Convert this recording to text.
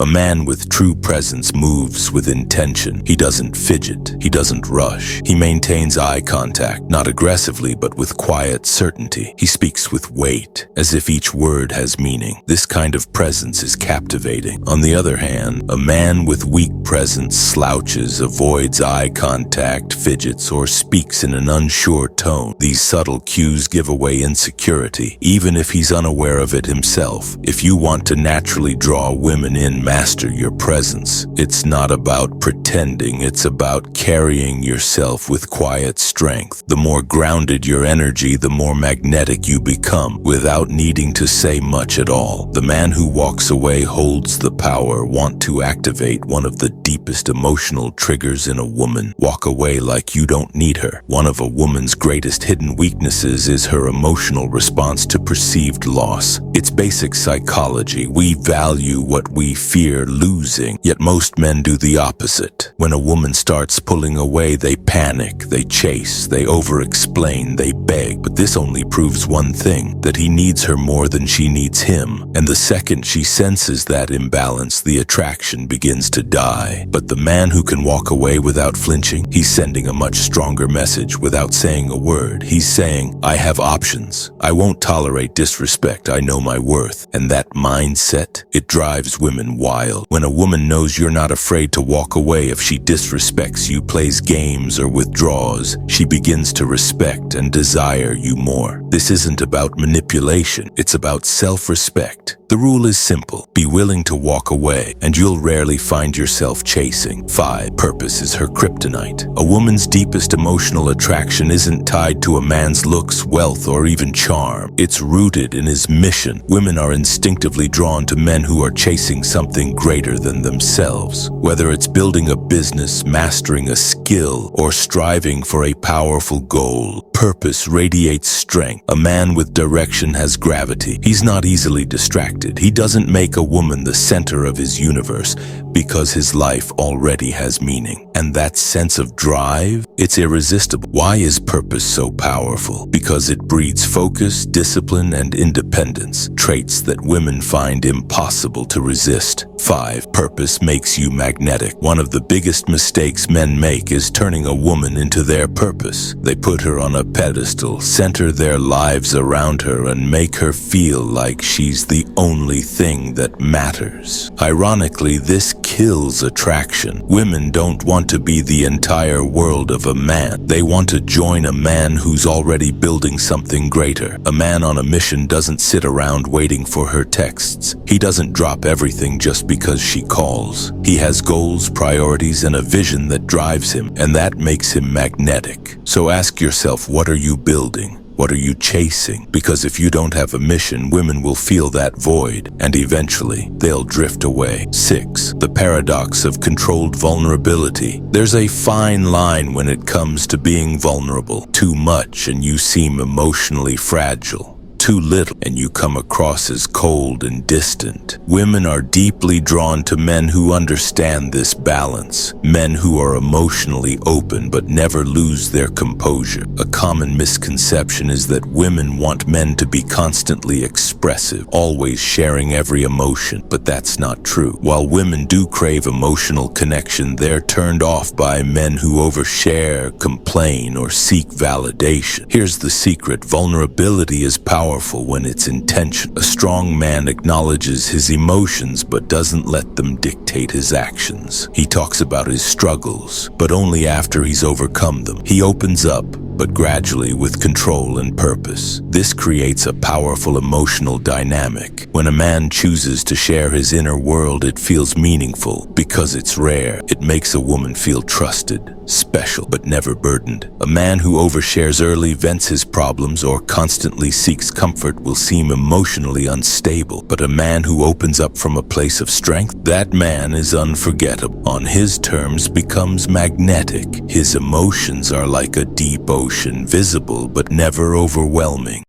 A man with true presence moves with intention. He doesn't fidget. He doesn't rush. He maintains eye contact, not aggressively, but with quiet certainty. He speaks with weight, as if each word has meaning. This kind of presence is captivating. On the other hand, a man with weak presence slouches, avoids eye contact, fidgets, or speaks in an unsure tone. These subtle cues give away insecurity, even if he's unaware of it himself. If you want to naturally draw women in, master your presence. It's not about pretending, it's about carrying yourself with quiet strength. The more grounded your energy, the more magnetic you become, without needing to say much at all. The man who walks away holds the power. Want to activate one of the deepest emotional triggers in a woman? Walk away like you don't need her. One of a woman's greatest hidden weaknesses is her emotional response to perceived loss. It's basic psychology. We value what we fear losing, yet most men do the opposite. When a woman starts pulling away, they panic, they chase, they over-explain, they beg. But this only proves one thing, that he needs her more than she needs him. And the second she senses that imbalance, the attraction begins to die. But the man who can walk away without flinching, he's sending a much stronger message without saying a word. He's saying, I have options. I won't tolerate disrespect. I know my worth. And that mindset, it drives women wild. When a woman knows you're not afraid to walk away if she disrespects you, plays games, or withdraws, she begins to respect and desire you more. This isn't about manipulation. It's about self-respect. The rule is simple. Be willing to walk away, and you'll rarely find yourself chasing. 5. Purpose is her kryptonite. A woman's deepest emotional attraction isn't tied to a man's looks, wealth, or even charm. It's rooted in his mission. Women are instinctively drawn to men who are chasing something greater than themselves. Whether it's building a business, mastering a skill, or striving for a powerful goal, purpose radiates strength. A man with direction has gravity. He's not easily distracted. He doesn't make a woman the center of his universe because his life already has meaning. And that sense of drive, it's irresistible. Why is purpose so powerful? Because it breeds focus, discipline, and independence, traits that women find impossible to resist. 5. Purpose makes you magnetic. One of the biggest mistakes men make is turning a woman into their purpose. They put her on a pedestal, center their lives around her, and make her feel like she's the only thing that matters. Ironically, this kills attraction. Women don't want to be the entire world of a man. They want to join a man who's already building something greater. A man on a mission doesn't sit around waiting for her texts. He doesn't drop everything just because she calls. He has goals, priorities, and a vision that drives him, and that makes him magnetic. So ask yourself, what are you building? What are you chasing? Because if you don't have a mission, women will feel that void, and eventually they'll drift away. 6. The paradox of controlled vulnerability. There's a fine line when it comes to being vulnerable. Too much and you seem emotionally fragile. Too little and you come across as cold and distant. Women are deeply drawn to men who understand this balance. Men who are emotionally open but never lose their composure. A common misconception is that women want men to be constantly expressive, always sharing every emotion, but that's not true. While women do crave emotional connection, they're turned off by men who overshare, complain, or seek validation. Here's the secret: vulnerability is powerful when it's intentional. A strong man acknowledges his emotions but doesn't let them dictate his actions. He talks about his struggles, but only after he's overcome them. He opens up, but gradually, with control and purpose. This creates a powerful emotional dynamic. When a man chooses to share his inner world, it feels meaningful because it's rare. It makes a woman feel trusted, special, but never burdened. A man who overshares early, vents his problems, or constantly seeks comfort will seem emotionally unstable. But a man who opens up from a place of strength, that man is unforgettable. On his terms, becomes magnetic. His emotions are like a deep ocean, visible but never overwhelming.